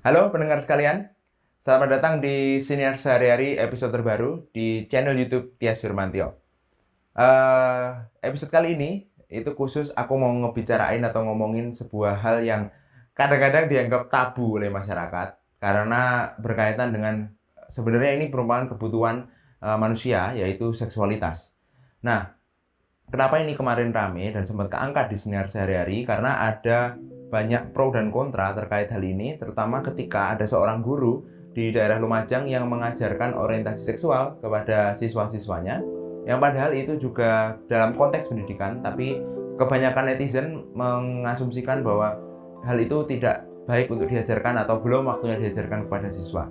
Halo pendengar sekalian, selamat datang di Siniar Sehari-Hari episode terbaru di channel YouTube Tias Firmantio. Episode kali ini itu khusus aku mau ngebicarain atau ngomongin sebuah hal yang kadang-kadang dianggap tabu oleh masyarakat karena berkaitan dengan sebenarnya ini merupakan kebutuhan manusia, yaitu seksualitas. Nah, kenapa ini kemarin rame dan sempat keangkat di Siniar Sehari-Hari? Karena ada banyak pro dan kontra terkait hal ini, terutama ketika ada seorang guru di daerah Lumajang yang mengajarkan orientasi seksual kepada siswa-siswanya, yang padahal itu juga dalam konteks pendidikan, tapi kebanyakan netizen mengasumsikan bahwa hal itu tidak baik untuk diajarkan atau belum waktunya diajarkan kepada siswa.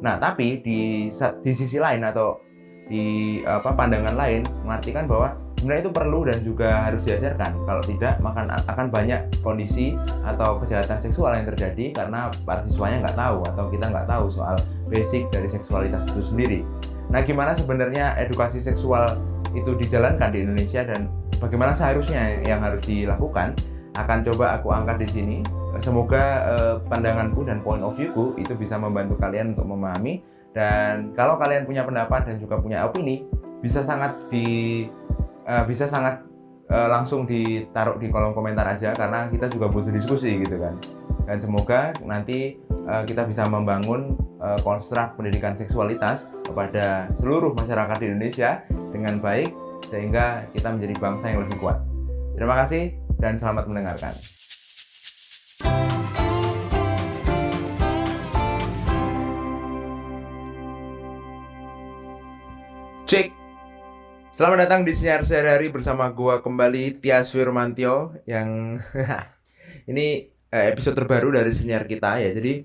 Nah, tapi di sisi lain atau di pandangan lain mengartikan bahwa sebenarnya itu perlu dan juga harus diajarkan. Kalau tidak, maka akan banyak kondisi atau kejahatan seksual yang terjadi karena para siswanya nggak tahu atau kita nggak tahu soal basic dari seksualitas itu sendiri. Nah, gimana sebenarnya edukasi seksual itu dijalankan di Indonesia dan bagaimana seharusnya yang harus dilakukan? Akan coba aku angkat di sini. Semoga pandanganku dan point of view-ku itu bisa membantu kalian untuk memahami. Dan kalau kalian punya pendapat dan juga punya opini, bisa sangat langsung ditaruh di kolom komentar aja, karena kita juga butuh diskusi gitu kan. Dan semoga nanti kita bisa membangun konstruk pendidikan seksualitas kepada seluruh masyarakat di Indonesia dengan baik, sehingga kita menjadi bangsa yang lebih kuat. Terima kasih dan selamat mendengarkan. Cek. Selamat datang di Sinar Sehari-Hari bersama gua kembali, Tias Firmantio, yang ini episode terbaru dari Sinar kita ya. Jadi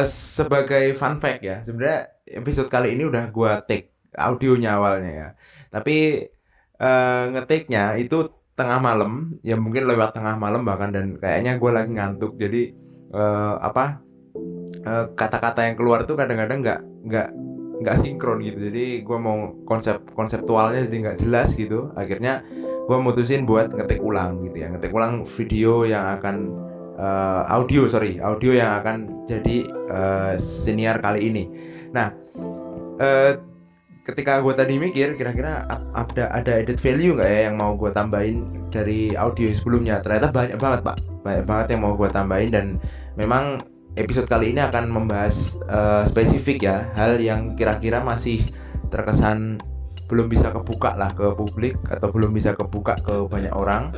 sebagai fun fact ya, sebenarnya episode kali ini udah gua take audionya awalnya ya. Tapi ngetiknya itu tengah malam, ya mungkin lewat tengah malam bahkan, dan kayaknya gua lagi ngantuk. Jadi kata-kata yang keluar tuh kadang-kadang nggak sinkron gitu. Jadi gue mau konseptualnya jadi nggak jelas gitu. Akhirnya gue mutusin buat ngetik ulang gitu ya, ngetik ulang video yang akan audio yang akan jadi siniar kali ini. Nah, ketika gue tadi mikir kira-kira ada added value nggak ya yang mau gue tambahin dari audio sebelumnya, ternyata banyak banget yang mau gue tambahin. Dan memang episode kali ini akan membahas spesifik ya, hal yang kira-kira masih terkesan belum bisa kebuka lah ke publik atau belum bisa kebuka ke banyak orang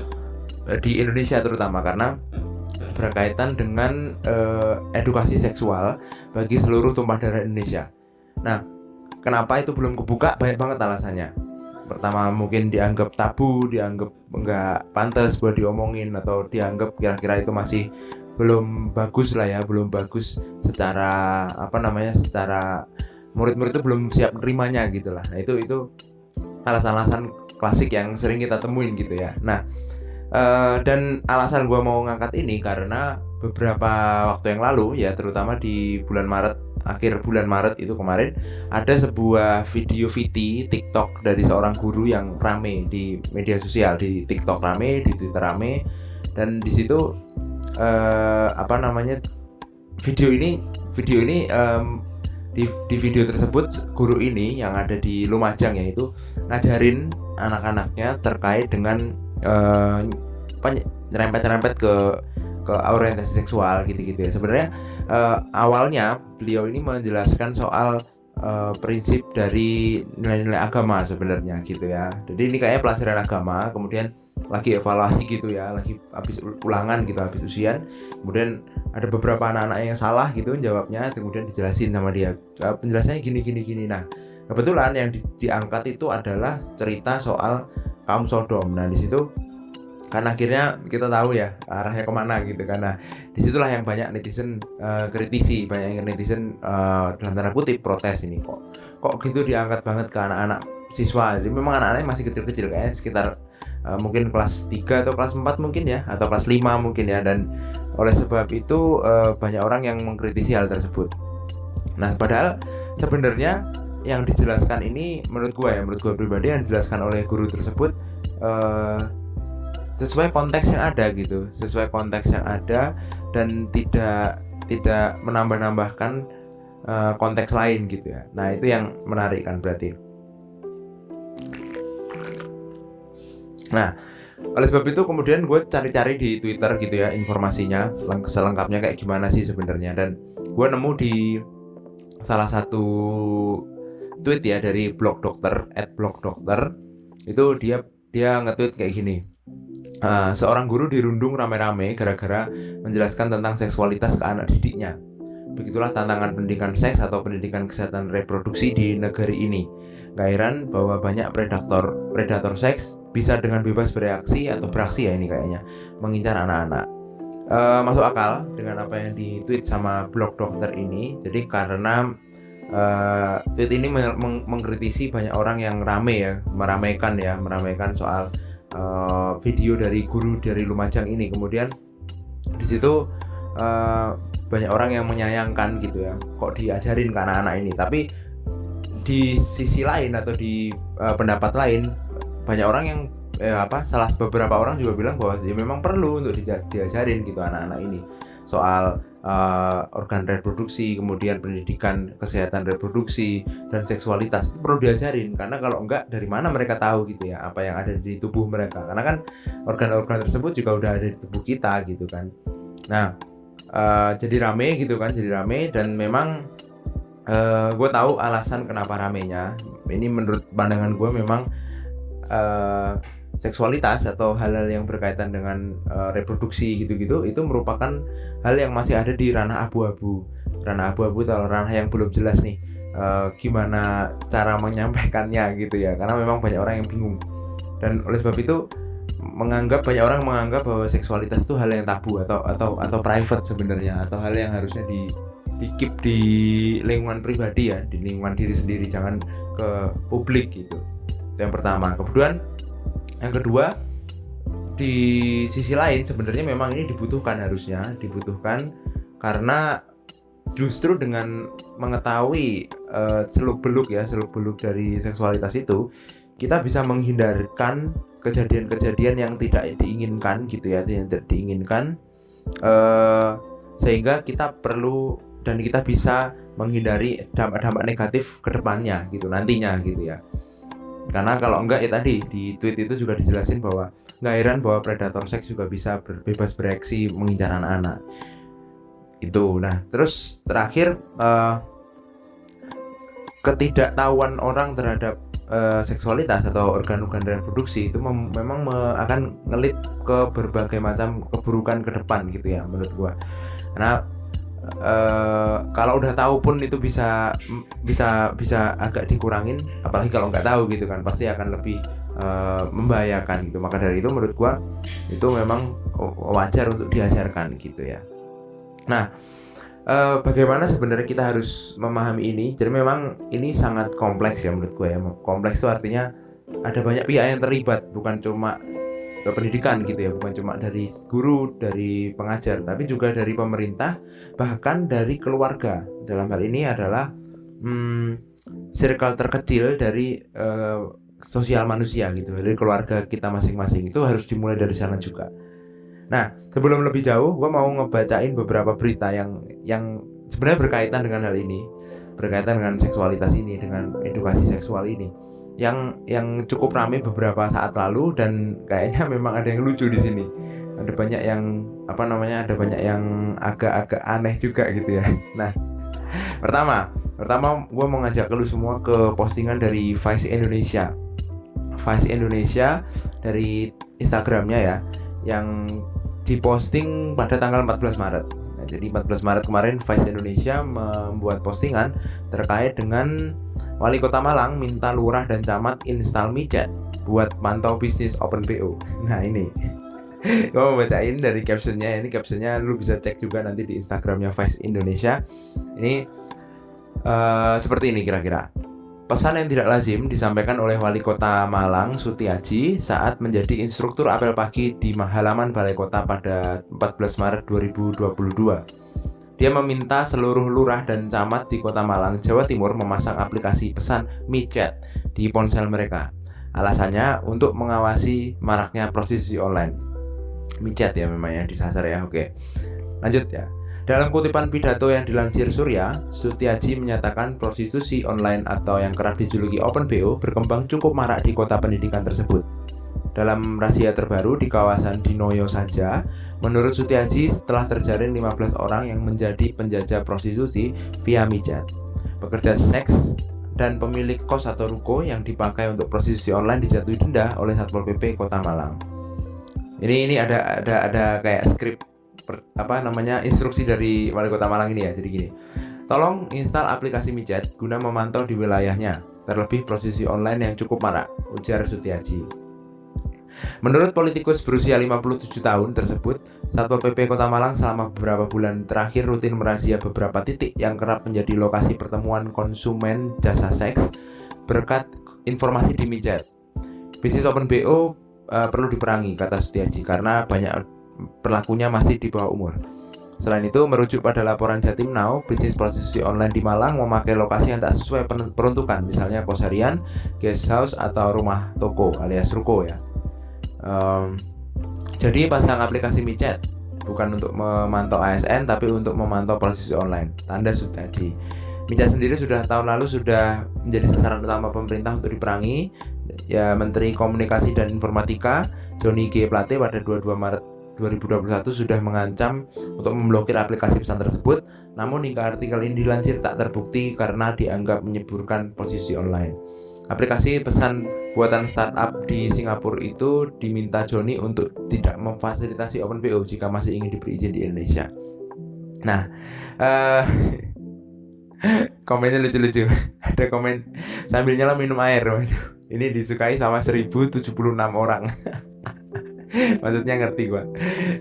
di Indonesia, terutama karena berkaitan dengan edukasi seksual bagi seluruh tumpah darah Indonesia. Nah, kenapa itu belum kebuka? Banyak banget alasannya. Pertama, mungkin dianggap tabu, dianggap nggak pantas buat diomongin, atau dianggap kira-kira itu masih belum bagus lah ya, belum bagus secara secara murid-murid itu belum siap nerimanya gitu lah. Nah, itu alasan-alasan klasik yang sering kita temuin gitu ya. Nah, dan alasan gue mau ngangkat ini karena beberapa waktu yang lalu ya, terutama di akhir bulan Maret itu kemarin, ada sebuah video VT TikTok dari seorang guru yang rame di media sosial, di TikTok rame, di Twitter rame. Dan di situ video ini di video tersebut guru ini yang ada di Lumajang yaitu ngajarin anak-anaknya terkait dengan nyerempet ke orientasi seksual gitu ya. Sebenarnya awalnya beliau ini menjelaskan soal prinsip dari nilai-nilai agama sebenarnya gitu ya. Jadi ini kayaknya pelajaran agama, kemudian lagi evaluasi gitu ya, lagi habis ulangan gitu, habis ujian. Kemudian ada beberapa anak-anak yang salah gitu jawabnya, kemudian dijelasin sama dia, penjelasannya gini. Nah, kebetulan yang diangkat itu adalah cerita soal kaum Sodom. Nah, di situ kan akhirnya kita tahu ya arahnya kemana gitu. Karena disitulah yang banyak netizen kritisi, banyak yang netizen dalam tanda kutip protes, ini kok gitu diangkat banget ke anak-anak siswa. Jadi memang anak-anaknya masih kecil-kecil, kayaknya sekitar mungkin kelas 3 atau kelas 4 mungkin ya, atau kelas 5 mungkin ya. Dan oleh sebab itu banyak orang yang mengkritisi hal tersebut. Nah, padahal sebenarnya yang dijelaskan ini menurut gue pribadi, yang dijelaskan oleh guru tersebut sesuai konteks yang ada gitu, dan tidak tidak menambah-nambahkan konteks lain gitu ya. Nah, itu yang menarik kan berarti. Nah, oleh sebab itu kemudian gue cari-cari di Twitter gitu ya informasinya selengkapnya kayak gimana sih sebenarnya, dan gue nemu di salah satu tweet ya dari blog dokter @blogdokter. Itu dia nge-tweet kayak gini. Seorang guru dirundung rame-rame gara-gara menjelaskan tentang seksualitas ke anak didiknya. Begitulah tantangan pendidikan seks atau pendidikan kesehatan reproduksi di negeri ini. Gak heran bahwa banyak predator seks bisa dengan bebas bereaksi atau beraksi ya ini kayaknya mengincar anak-anak. Masuk akal dengan apa yang di-tweet sama blog dokter ini. Jadi karena tweet ini mengkritisi banyak orang yang meramaikan soal video dari guru dari Lumajang ini. Kemudian di situ banyak orang yang menyayangkan gitu ya, kok diajarin ke anak-anak ini. Tapi di sisi lain atau di pendapat lain, banyak orang yang beberapa orang juga bilang bahwa ya memang perlu untuk diajarin gitu anak-anak ini soal organ reproduksi, kemudian pendidikan kesehatan reproduksi dan seksualitas itu perlu diajarin, karena kalau enggak dari mana mereka tahu gitu ya apa yang ada di tubuh mereka, karena kan organ-organ tersebut juga udah ada di tubuh kita gitu kan. Nah, jadi rame dan memang gue tahu alasan kenapa ramenya. Ini menurut pandangan gue memang seksualitas atau hal-hal yang berkaitan dengan reproduksi gitu-gitu itu merupakan hal yang masih ada di ranah abu-abu atau ranah yang belum jelas nih gimana cara menyampaikannya gitu ya, karena memang banyak orang yang bingung. Dan oleh sebab itu banyak orang menganggap bahwa seksualitas itu hal yang tabu atau private sebenarnya, atau hal yang harusnya di keep di lingkungan pribadi ya, di lingkungan diri sendiri, jangan ke publik gitu. Itu yang pertama. Kemudian yang kedua, di sisi lain sebenarnya memang ini harusnya dibutuhkan karena justru dengan mengetahui seluk-beluk dari seksualitas itu, kita bisa menghindarkan kejadian-kejadian yang tidak diinginkan gitu ya, yang tidak diinginkan, sehingga kita perlu dan kita bisa menghindari dampak-dampak negatif ke depannya gitu, nantinya gitu ya. Karena kalau enggak ya tadi di tweet itu juga dijelasin bahwa nggak heran bahwa predator seks juga bisa bebas bereaksi mengincar anak-anak itu. Nah, terus terakhir ketidaktahuan orang terhadap seksualitas atau organ-organ reproduksi itu memang akan ngelit ke berbagai macam keburukan ke depan gitu ya menurut gua. Karena kalau udah tahu pun itu bisa agak dikurangin, apalagi kalau nggak tahu gitu kan, pasti akan lebih membahayakan gitu. Maka dari itu menurut gua itu memang wajar untuk diajarkan gitu ya. Nah, bagaimana sebenarnya kita harus memahami ini? Jadi memang ini sangat kompleks ya menurut gue ya. Kompleks itu artinya ada banyak pihak yang terlibat, bukan cuma pendidikan gitu ya, bukan cuma dari guru, dari pengajar, tapi juga dari pemerintah, bahkan dari keluarga. Dalam hal ini adalah circle terkecil dari sosial manusia gitu, dari keluarga kita masing-masing. Itu harus dimulai dari sana juga. Nah, sebelum lebih jauh, gue mau ngebacain beberapa berita yang sebenarnya berkaitan dengan hal ini, berkaitan dengan seksualitas ini, dengan edukasi seksual ini, yang cukup ramai beberapa saat lalu, dan kayaknya memang ada yang lucu di sini. Ada banyak yang ada banyak yang agak-agak aneh juga gitu ya. Nah, pertama gue mau ngajak lu semua ke postingan dari Vice Indonesia dari Instagramnya ya, yang diposting pada tanggal 14 Maret. Nah, jadi 14 Maret kemarin Vice Indonesia membuat postingan terkait dengan Wali Kota Malang minta lurah dan camat install micet buat pantau bisnis open PO. Nah, ini gue mau bacain dari captionnya. Ini captionnya lu bisa cek juga nanti di Instagramnya Vice Indonesia. Ini seperti ini kira-kira. Pesan yang tidak lazim disampaikan oleh Wali Kota Malang Sutiaji saat menjadi instruktur apel pagi di halaman Balai Kota pada 14 Maret 2022. Dia meminta seluruh lurah dan camat di Kota Malang, Jawa Timur memasang aplikasi pesan micet di ponsel mereka. Alasannya untuk mengawasi maraknya prostitusi online. Micet ya memang yang disasar ya. Oke. Lanjut ya. Dalam kutipan pidato yang dilansir Surya, Sutiaji menyatakan prostitusi online atau yang kerap dijuluki Open BO berkembang cukup marak di kota pendidikan tersebut. Dalam razia terbaru di kawasan Dinoyo saja, menurut Sutiaji setelah terjaring 15 orang yang menjadi penjajah prostitusi via micet, pekerja seks, dan pemilik kos atau ruko yang dipakai untuk prostitusi online dijatuhi denda oleh Satpol PP Kota Malang. Ini ada kayak skrip instruksi dari Wali Kota Malang ini ya. Jadi gini. Tolong install aplikasi micet guna memantau di wilayahnya, terlebih prostitusi online yang cukup marak, ujar Sutiaji. Menurut politikus berusia 57 tahun tersebut, Satpol PP Kota Malang selama beberapa bulan terakhir rutin merazia beberapa titik yang kerap menjadi lokasi pertemuan konsumen jasa seks berkat informasi di micet. Bisnis Open BO perlu diperangi, kata Sutiaji, karena banyak pelakunya masih di bawah umur. Selain itu, merujuk pada laporan Jatim Now, bisnis prostitusi online di Malang memakai lokasi yang tak sesuai peruntukan, misalnya kos harian, guest house, atau rumah toko alias ruko ya. Jadi pasang aplikasi micet bukan untuk memantau ASN tapi untuk memantau prostitusi online, tanda Sutiaji. Micet sendiri tahun lalu sudah menjadi sasaran utama pemerintah untuk diperangi. Ya, Menteri Komunikasi dan Informatika Johnny G. Plate pada 22 Maret 2021 sudah mengancam untuk memblokir aplikasi pesan tersebut. Namun hingga artikel ini dilansir tak terbukti karena dianggap menyeburkan prostitusi online. Aplikasi pesan buatan startup di Singapura itu diminta Johnny untuk tidak memfasilitasi Open BO jika masih ingin diberi izin di Indonesia. Nah, komennya lucu-lucu. Ada komen sambil nyelam minum air. Ini disukai sama 1076 orang. Maksudnya ngerti gua.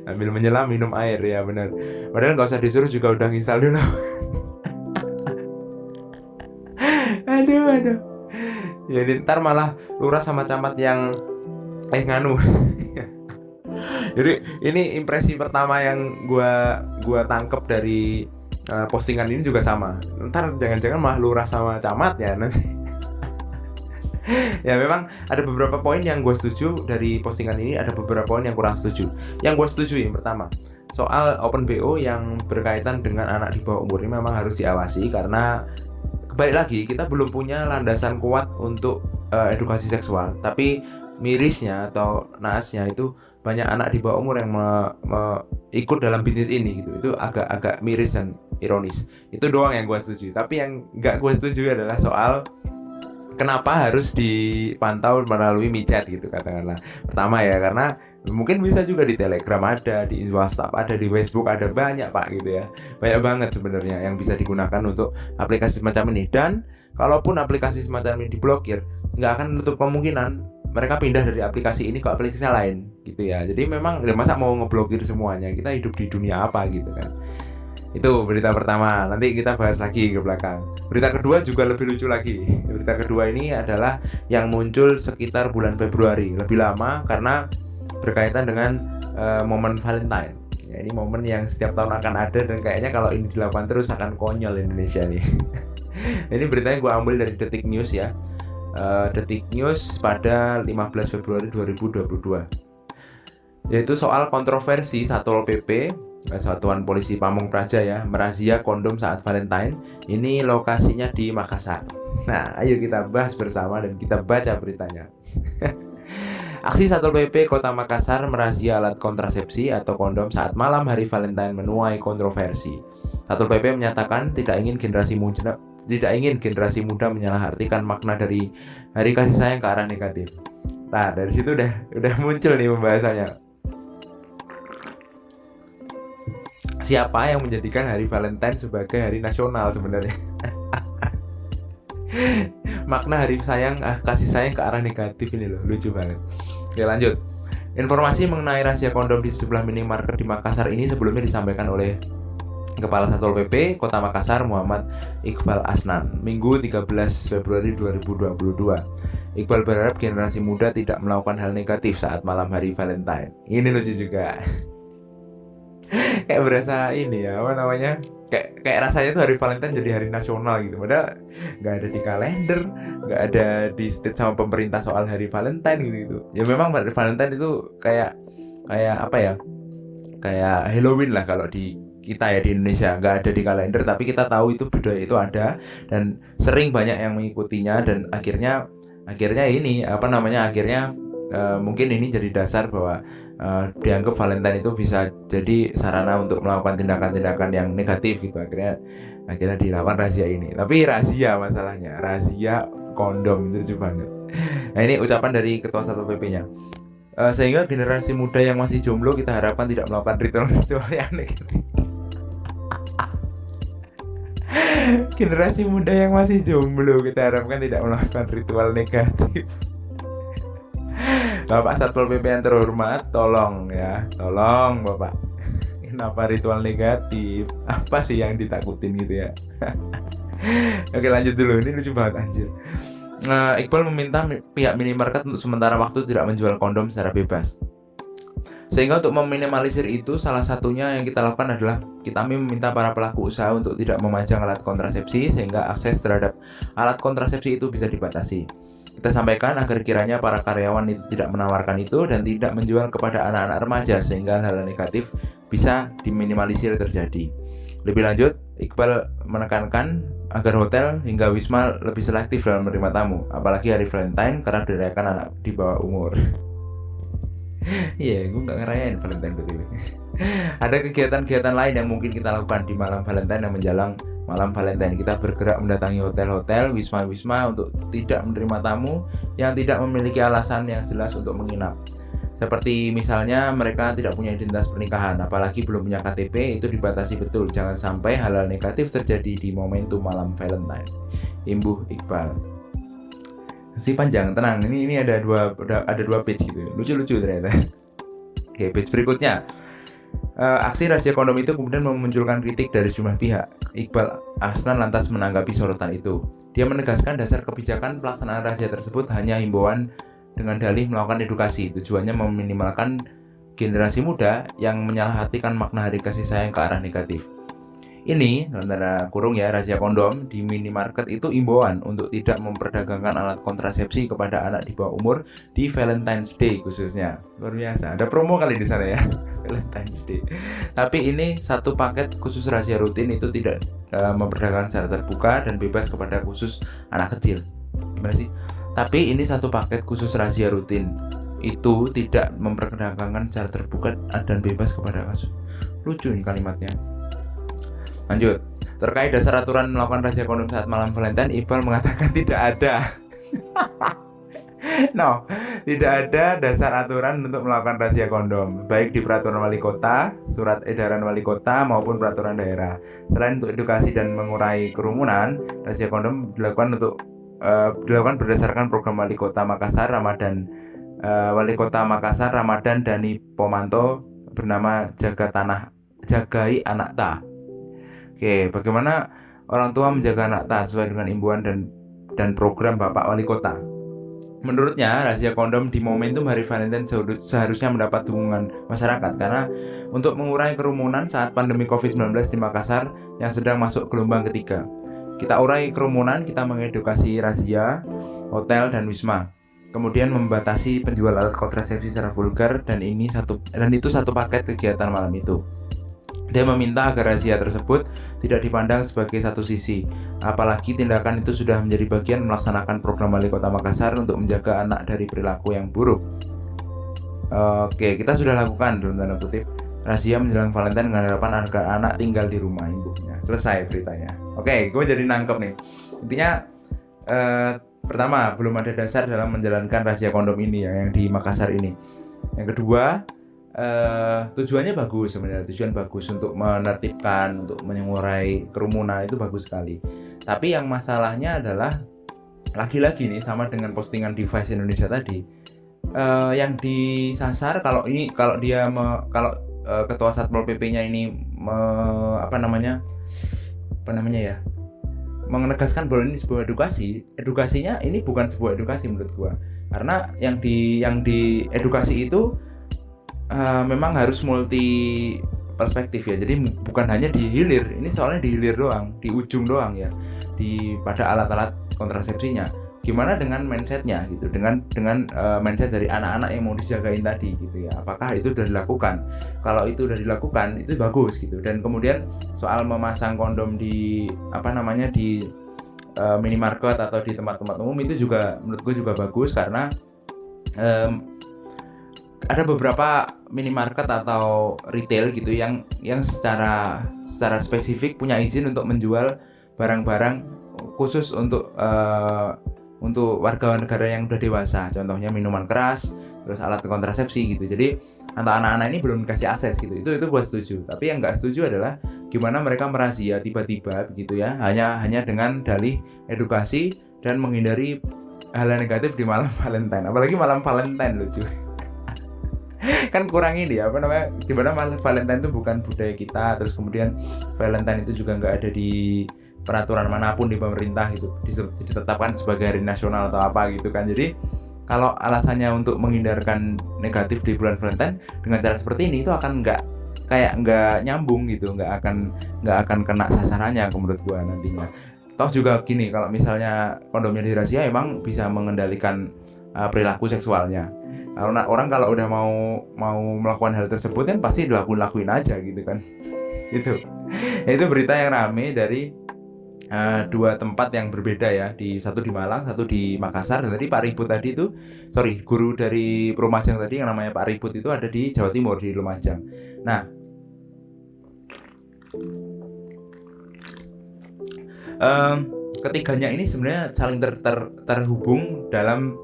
Sambil menyelam minum air, ya benar. Padahal nggak usah disuruh juga udah install dulu. Aduh. Jadi ntar malah lurah sama camat yang nganu. Jadi ini impresi pertama yang gua tangkep dari postingan ini juga sama. Ntar jangan-jangan malah lurah sama camat ya nanti. Ya memang ada beberapa poin yang gue setuju dari postingan ini, ada beberapa poin yang kurang setuju. Yang gue setuju yang pertama, soal Open BO yang berkaitan dengan anak di bawah umur ini memang harus diawasi karena balik lagi kita belum punya landasan kuat untuk edukasi seksual. Tapi mirisnya atau naasnya itu banyak anak di bawah umur yang ikut dalam bisnis ini gitu. Itu agak miris dan ironis. Itu doang yang gue setuju. Tapi yang nggak gue setuju adalah soal kenapa harus dipantau melalui micet gitu katakanlah. Pertama ya karena mungkin bisa juga di Telegram ada, di WhatsApp ada, di Facebook ada, banyak pak gitu ya. Banyak banget sebenarnya yang bisa digunakan untuk aplikasi semacam ini. Dan kalaupun aplikasi semacam ini diblokir, nggak akan menutup kemungkinan mereka pindah dari aplikasi ini ke aplikasi lain gitu ya. Jadi memang masa mau ngeblokir semuanya, kita hidup di dunia apa gitu kan. Itu berita pertama, nanti kita bahas lagi ke belakang. Berita kedua juga lebih lucu lagi. Berita kedua ini adalah yang muncul sekitar bulan Februari, lebih lama karena berkaitan dengan momen Valentine. Ya, ini momen yang setiap tahun akan ada dan kayaknya kalau ini dilakukan terus akan konyol Indonesia nih. Ini beritanya gue ambil dari Detik News ya. Detik News pada 15 Februari 2022. Yaitu soal kontroversi Satpol PP Satuan Polisi Pamung Praja ya merazia kondom saat Valentine. Ini lokasinya di Makassar. Nah, ayo kita bahas bersama dan kita baca beritanya. Aksi Satpol PP Kota Makassar merazia alat kontrasepsi atau kondom saat malam hari Valentine menuai kontroversi. Satpol PP menyatakan tidak ingin generasi muda menyalahartikan makna dari hari kasih sayang ke arah negatif. Nah, dari situ udah muncul nih pembahasannya. Siapa yang menjadikan hari Valentine sebagai hari nasional sebenarnya? Makna hari kasih sayang ke arah negatif ini loh, lucu banget. Oke, lanjut. Informasi mengenai rahasia kondom di sebelah minimarket di Makassar ini sebelumnya disampaikan oleh Kepala Satpol PP Kota Makassar Muhammad Iqbal Asnan Minggu 13 Februari 2022. Iqbal berharap generasi muda tidak melakukan hal negatif saat malam hari Valentine. Ini lucu juga. Kayak berasa ini ya, apa namanya, kayak rasanya tuh hari Valentine jadi hari nasional gitu, padahal nggak ada di kalender, nggak ada di state sama pemerintah soal hari Valentine gitu. Ya memang hari Valentine itu kayak apa ya, kayak Halloween lah kalau di kita ya di Indonesia, nggak ada di kalender, tapi kita tahu itu budaya itu ada dan sering banyak yang mengikutinya, dan akhirnya ini akhirnya mungkin ini jadi dasar bahwa dianggap Valentine itu bisa jadi sarana untuk melakukan tindakan-tindakan yang negatif gitu. Akhirnya dilakukan razia ini. Tapi masalahnya razia kondom itu lucu banget. Nah, ini ucapan dari Ketua Satpol PP-nya. Sehingga generasi muda yang masih jomblo kita harapkan tidak melakukan ritual-ritual yang negatif. Generasi muda yang masih jomblo kita harapkan tidak melakukan ritual negatif. Bapak Satpol PP yang terhormat, tolong Bapak. Kenapa ritual negatif? Apa sih yang ditakutin gitu ya? Oke, lanjut dulu, ini lucu banget anjir. Iqbal meminta pihak minimarket untuk sementara waktu tidak menjual kondom secara bebas. Sehingga untuk meminimalisir itu, salah satunya yang kita lakukan adalah kami meminta para pelaku usaha untuk tidak memajang alat kontrasepsi sehingga akses terhadap alat kontrasepsi itu bisa dibatasi. Kita sampaikan agar kiranya para karyawan itu tidak menawarkan itu dan tidak menjual kepada anak-anak remaja sehingga hal negatif bisa diminimalisir terjadi. Lebih lanjut, Iqbal menekankan agar hotel hingga wisma lebih selektif dalam menerima tamu, apalagi hari Valentine karena dirayakan anak di bawah umur. Iya, gue nggak ngerayain Valentine betul. Ada kegiatan-kegiatan lain yang mungkin kita lakukan di malam Valentine dan menjelang malam Valentine. Kita bergerak mendatangi hotel-hotel, wisma-wisma untuk tidak menerima tamu yang tidak memiliki alasan yang jelas untuk menginap. Seperti misalnya mereka tidak punya identitas pernikahan, apalagi belum punya KTP, itu dibatasi betul. Jangan sampai hal-hal negatif terjadi di momentum malam Valentine. Imbuh Iqbal. Si panjang, tenang. Ini ada dua page gitu. Lucu-lucu ternyata. Oke, page berikutnya. Aksi razia kondom itu kemudian memunculkan kritik dari sejumlah pihak. Iqbal Asnan lantas menanggapi sorotan itu. Dia menegaskan dasar kebijakan pelaksanaan razia tersebut hanya himbauan dengan dalih melakukan edukasi. Tujuannya meminimalkan generasi muda yang menyalahartikan makna hari kasih sayang ke arah negatif. Ini, antara kurung ya, razia kondom di minimarket itu imbauan untuk tidak memperdagangkan alat kontrasepsi kepada anak di bawah umur di Valentine's Day khususnya. Luar biasa, ada promo kali di sana ya, Valentine's Day. Tapi ini satu paket khusus razia rutin itu tidak memperdagangkan secara terbuka dan bebas kepada khusus anak kecil. Gimana sih? Tapi ini satu paket khusus razia rutin itu tidak memperdagangkan secara terbuka dan bebas kepada kasus. Lucu nih kalimatnya. Lanjut, terkait dasar aturan melakukan razia kondom saat malam Valentine, Iqbal mengatakan tidak ada. Tidak ada dasar aturan untuk melakukan razia kondom, baik di peraturan wali kota, surat edaran wali kota maupun peraturan daerah. Selain untuk edukasi dan mengurai kerumunan, razia kondom dilakukan berdasarkan program wali kota Makassar Ramadan Dani Pomanto bernama Jagai Anak Ta. Oke, bagaimana orang tua menjaga anak ta sesuai dengan imbauan dan program Bapak Wali Kota? Menurutnya, razia kondom di momentum Hari Valentine seharusnya mendapat dukungan masyarakat karena untuk mengurai kerumunan saat pandemi COVID-19 di Makassar yang sedang masuk gelombang ketiga. Kita urai kerumunan, kita mengedukasi razia hotel dan wisma. Kemudian membatasi penjual alat kontrasepsi secara vulgar dan itu satu paket kegiatan malam itu. Dia meminta agar razia tersebut tidak dipandang sebagai satu sisi, apalagi tindakan itu sudah menjadi bagian melaksanakan program Wali Kota Makassar untuk menjaga anak dari perilaku yang buruk. Oke, kita sudah lakukan dalam tanda kutip razia menjelang Valentine dengan harapan agar anak tinggal di rumah ibunya. Selesai beritanya. Oke, gue jadi nangkep nih. Intinya pertama, belum ada dasar dalam menjalankan razia kondom ini yang di Makassar ini. Yang kedua, tujuan bagus untuk menertibkan, untuk mengurai kerumunan, itu bagus sekali. Tapi yang masalahnya adalah lagi-lagi nih sama dengan postingan Device Indonesia tadi, yang disasar kalau ketua Satpol PP-nya ini menegaskan bahwa ini sebuah edukasinya ini bukan sebuah edukasi menurut gua, karena yang di edukasi itu memang harus multi perspektif ya. Jadi bukan hanya di hilir, ini soalnya di hilir doang, di ujung doang ya, pada alat-alat kontrasepsinya. gimana dengan mindsetnya gitu, dengan mindset dari anak-anak yang mau dijagain tadi gitu ya, apakah itu sudah dilakukan? Kalau itu sudah dilakukan itu bagus gitu. Dan kemudian soal memasang kondom di di minimarket atau di tempat-tempat umum itu juga menurut gue juga bagus, karena um, ada beberapa minimarket atau retail gitu yang secara spesifik punya izin untuk menjual barang-barang khusus untuk warga negara yang udah dewasa, contohnya minuman keras, terus alat kontrasepsi gitu. Jadi untuk anak-anak ini belum dikasih akses gitu. Itu gue setuju. Tapi yang nggak setuju adalah gimana mereka merazia tiba-tiba begitu ya, hanya dengan dalih edukasi dan menghindari hal yang negatif di malam Valentine. Apalagi malam Valentine, lucu. Kan kurang ini ya, gimana malam Valentine itu bukan budaya kita, terus kemudian Valentine itu juga nggak ada di peraturan manapun di pemerintah gitu, ditetapkan sebagai hari nasional atau apa gitu kan. Jadi kalau alasannya untuk menghindarkan negatif di bulan Valentine dengan cara seperti ini, itu akan nggak nyambung gitu, nggak akan kena sasarannya menurut gua nantinya. Toh juga gini, kalau misalnya kondomnya dirahsia emang bisa mengendalikan perilaku seksualnya. Karena orang kalau udah mau melakukan hal tersebut kan pasti dilakuin aja gitu kan. Itu berita yang rame dari dua tempat yang berbeda ya, satu di Malang, satu di Makassar. Dan tadi Pak Ribut tadi itu, guru dari Lumajang tadi yang namanya Pak Ribut itu ada di Jawa Timur, di Lumajang. Nah, ketiganya ini sebenarnya saling terhubung dalam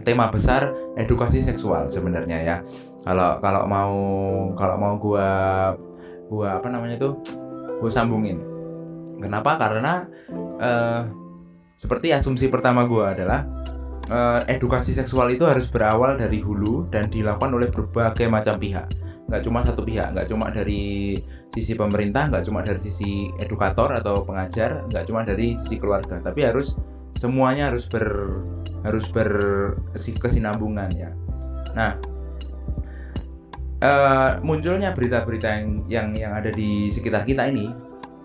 tema besar edukasi seksual sebenarnya ya. Kalau mau gua gua sambungin. Kenapa? Karena seperti asumsi pertama gua adalah edukasi seksual itu harus berawal dari hulu dan dilakukan oleh berbagai macam pihak. Nggak cuma satu pihak, nggak cuma dari sisi pemerintah, nggak cuma dari sisi edukator atau pengajar, nggak cuma dari sisi keluarga, tapi semuanya harus berkesinambungan ya. Nah, munculnya berita-berita yang ada di sekitar kita ini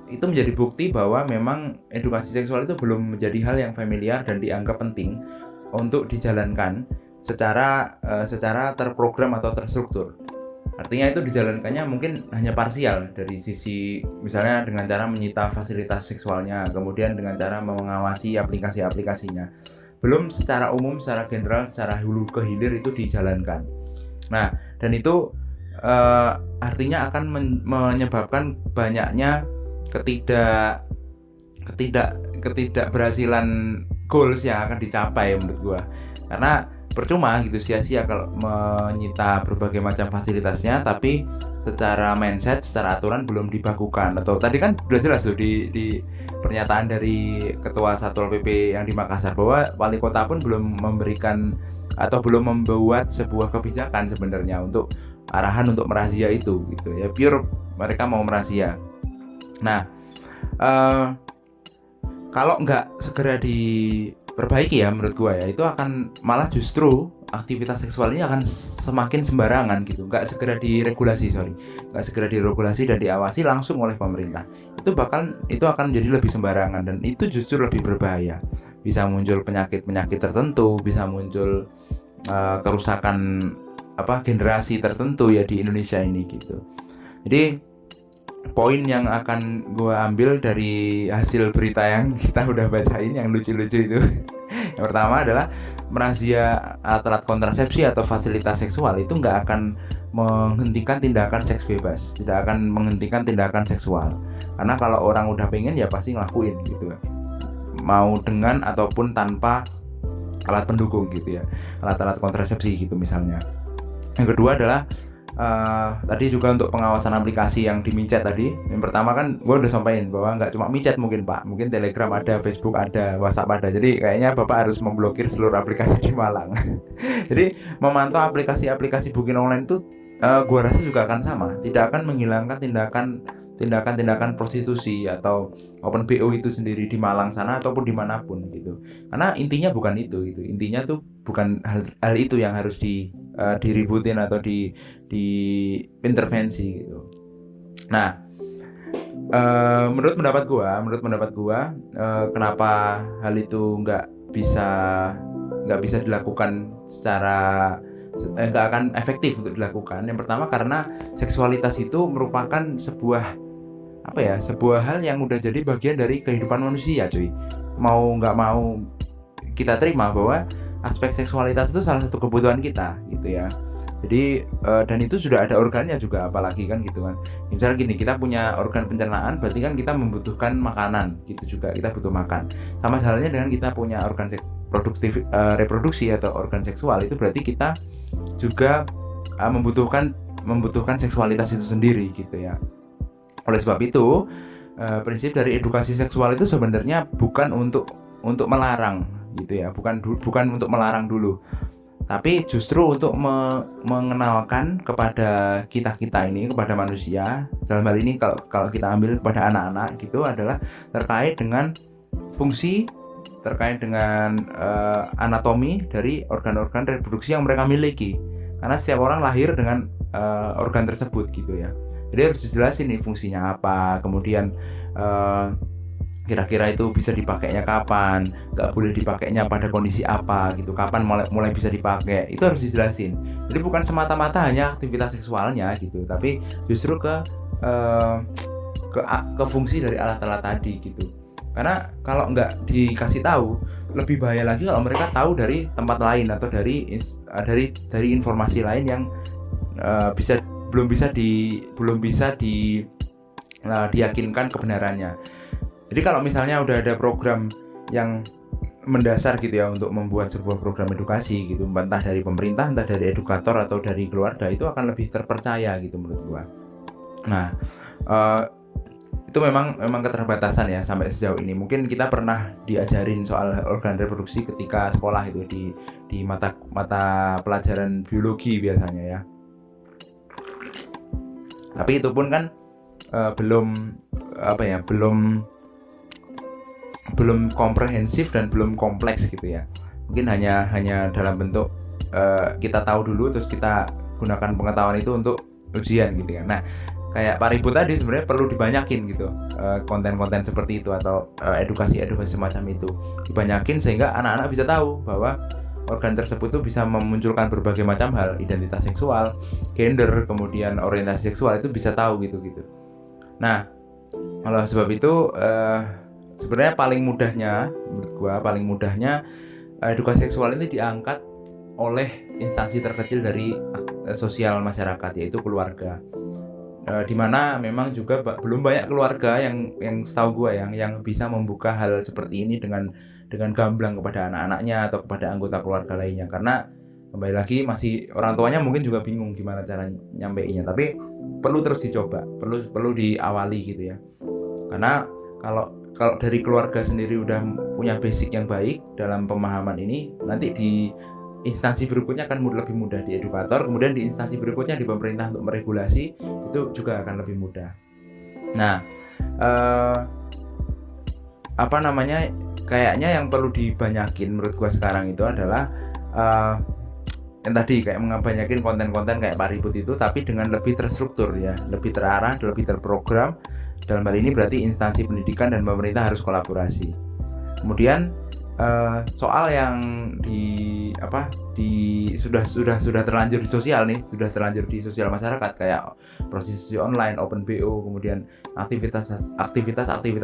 itu menjadi bukti bahwa memang edukasi seksual itu belum menjadi hal yang familiar dan dianggap penting untuk dijalankan secara terprogram atau terstruktur. Artinya itu dijalankannya mungkin hanya parsial, dari sisi misalnya dengan cara menyita fasilitas seksualnya, kemudian dengan cara mengawasi aplikasi-aplikasinya. Belum secara umum, secara general, secara hulu ke hilir itu dijalankan. Nah, dan itu artinya akan menyebabkan banyaknya ketidakberhasilan goals yang akan dicapai menurut gua. Karena percuma gitu, sia-sia kalau menyita berbagai macam fasilitasnya tapi secara mindset, secara aturan belum dibakukan. Atau tadi kan sudah jelas tuh di pernyataan dari Ketua Satpol PP yang di Makassar bahwa wali kota pun belum memberikan atau belum membuat sebuah kebijakan sebenarnya untuk arahan untuk merazia itu gitu ya, pure mereka mau merazia. Nah, kalau nggak segera diperbaiki ya menurut gua ya, itu akan malah justru aktivitas seksual ini akan semakin sembarangan gitu, nggak segera diregulasi dan diawasi langsung oleh pemerintah. Itu akan menjadi lebih sembarangan dan itu justru lebih berbahaya. Bisa muncul penyakit tertentu, bisa muncul kerusakan generasi tertentu ya di Indonesia ini gitu. Jadi poin yang akan gue ambil dari hasil berita yang kita udah bacain yang lucu-lucu itu yang pertama adalah merazia alat kontrasepsi atau fasilitas seksual itu nggak akan menghentikan tindakan seks bebas, tidak akan menghentikan tindakan seksual. Karena kalau orang udah pengen ya pasti ngelakuin gitu, mau dengan ataupun tanpa alat pendukung gitu ya, alat-alat kontrasepsi gitu misalnya. Yang kedua adalah tadi juga untuk pengawasan aplikasi yang di micet tadi. Yang pertama kan gue udah sampaikan bahwa nggak cuma micet mungkin Pak, mungkin Telegram ada, Facebook ada, WhatsApp ada. Jadi kayaknya Bapak harus memblokir seluruh aplikasi di Malang. Jadi memantau aplikasi booking online itu gue rasa juga akan sama, tidak akan menghilangkan tindakan prostitusi atau open BO itu sendiri di Malang sana ataupun dimanapun gitu. Karena intinya bukan itu gitu. Intinya tuh bukan hal itu yang harus diributin atau di intervensi gitu. Nah, menurut pendapat gua, kenapa hal itu nggak bisa dilakukan secara nggak akan efektif untuk dilakukan. Yang pertama karena seksualitas itu merupakan sebuah hal yang udah jadi bagian dari kehidupan manusia, cuy. Mau nggak mau kita terima bahwa aspek seksualitas itu salah satu kebutuhan kita, gitu ya. Jadi dan itu sudah ada organnya juga, apalagi kan gitu kan. Misalnya gini, kita punya organ pencernaan, berarti kan kita membutuhkan makanan, gitu juga kita butuh makan. Sama halnya dengan kita punya organ reproduksi atau organ seksual, itu berarti kita juga membutuhkan seksualitas itu sendiri, gitu ya. Oleh sebab itu, prinsip dari edukasi seksual itu sebenarnya bukan untuk melarang, gitu ya, bukan untuk melarang dulu, tapi justru untuk mengenalkan kepada kita ini, kepada manusia. Dalam hal ini kalau kita ambil kepada anak-anak gitu, adalah terkait dengan fungsi, terkait dengan anatomi dari organ-organ reproduksi yang mereka miliki. Karena setiap orang lahir dengan organ tersebut, gitu ya. Jadi harus dijelasin nih fungsinya apa, kemudian kira-kira itu bisa dipakainya kapan, nggak boleh dipakainya pada kondisi apa gitu, kapan mulai bisa dipakai, itu harus dijelasin. Jadi bukan semata-mata hanya aktivitas seksualnya gitu, tapi justru ke fungsi dari alat-alat tadi gitu. Karena kalau nggak dikasih tahu, lebih bahaya lagi kalau mereka tahu dari tempat lain atau dari informasi lain yang belum bisa diyakinkan kebenarannya. Jadi kalau misalnya udah ada program yang mendasar gitu ya untuk membuat sebuah program edukasi gitu, entah dari pemerintah, entah dari edukator atau dari keluarga, itu akan lebih terpercaya gitu menurut gua. Nah, itu memang keterbatasan ya sampai sejauh ini. Mungkin kita pernah diajarin soal organ reproduksi ketika sekolah itu di mata pelajaran biologi biasanya ya. Tapi itu pun kan belum komprehensif dan belum kompleks gitu ya. Mungkin hanya dalam bentuk kita tahu dulu terus kita gunakan pengetahuan itu untuk ujian gitu ya. Nah, kayak Pak Ribut tadi sebenarnya perlu dibanyakin gitu konten-konten seperti itu atau edukasi semacam itu dibanyakin sehingga anak-anak bisa tahu bahwa organ tersebut tuh bisa memunculkan berbagai macam hal, identitas seksual, gender, kemudian orientasi seksual, itu bisa tahu gitu. Nah, kalau sebab itu sebenarnya paling mudahnya edukasi seksual ini diangkat oleh instansi terkecil dari sosial masyarakat, yaitu keluarga. Di mana memang juga belum banyak keluarga yang setahu gue yang bisa membuka hal seperti ini dengan gamblang kepada anak-anaknya atau kepada anggota keluarga lainnya, karena kembali lagi masih orang tuanya mungkin juga bingung gimana cara nyampeinnya. Tapi perlu terus dicoba, perlu diawali gitu ya. Karena kalau dari keluarga sendiri udah punya basic yang baik dalam pemahaman ini, nanti di instansi berikutnya akan lebih mudah, di edukator, kemudian di instansi berikutnya di pemerintah untuk meregulasi, itu juga akan lebih mudah. Nah, kayaknya yang perlu dibanyakin menurut gua sekarang itu adalah yang tadi kayak banyakin konten-konten kayak Pak Ribut itu, tapi dengan lebih terstruktur ya, lebih terarah, lebih terprogram. Dalam hal ini berarti instansi pendidikan dan pemerintah harus kolaborasi. Kemudian soal yang sudah terlanjur di sosial nih, sudah terlanjur di sosial masyarakat kayak prostitusi online, open BO, kemudian aktivitas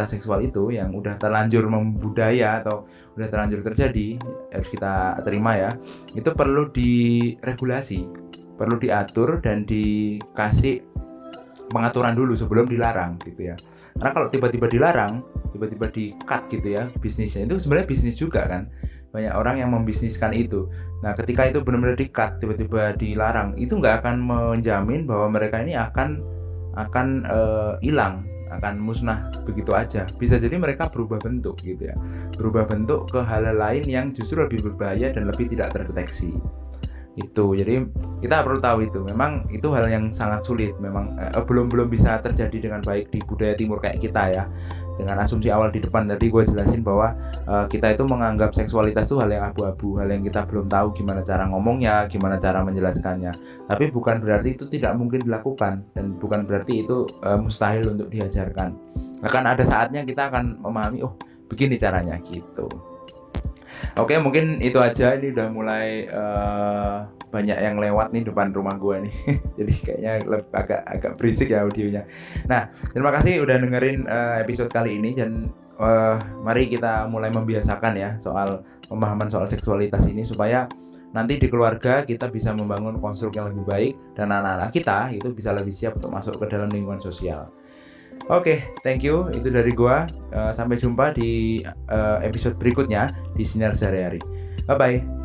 seksual itu yang udah terlanjur membudaya atau udah terlanjur terjadi, harus kita terima ya. Itu perlu diregulasi, perlu diatur dan dikasih pengaturan dulu sebelum dilarang gitu ya. Karena kalau tiba-tiba dilarang, tiba-tiba di-cut gitu ya bisnisnya, itu sebenarnya bisnis juga kan. Banyak orang yang membisniskan itu. Nah, ketika itu benar-benar di-cut, tiba-tiba dilarang, itu nggak akan menjamin bahwa mereka ini akan hilang, akan musnah begitu aja. Bisa jadi mereka berubah bentuk gitu ya. Berubah bentuk ke hal lain yang justru lebih berbahaya dan lebih tidak terdeteksi. Itu jadi kita perlu tahu itu memang itu hal yang sangat sulit, memang belum bisa terjadi dengan baik di budaya timur kayak kita ya. Dengan asumsi awal di depan tadi gue jelasin bahwa kita itu menganggap seksualitas itu hal yang abu-abu, hal yang kita belum tahu gimana cara ngomongnya, gimana cara menjelaskannya. Tapi bukan berarti itu tidak mungkin dilakukan dan bukan berarti itu mustahil untuk diajarkan. Akan ada saatnya kita akan memahami, oh begini caranya gitu. Oke, mungkin itu aja. Ini udah mulai banyak yang lewat nih depan rumah gue nih. Jadi kayaknya agak berisik ya audionya. Nah, terima kasih udah dengerin episode kali ini dan mari kita mulai membiasakan ya soal pemahaman soal seksualitas ini supaya nanti di keluarga kita bisa membangun konstruk yang lebih baik dan anak-anak kita itu bisa lebih siap untuk masuk ke dalam lingkungan sosial. Oke, thank you. Itu dari gua. Sampai jumpa di episode berikutnya di Sinar Sehari-hari. Bye-bye.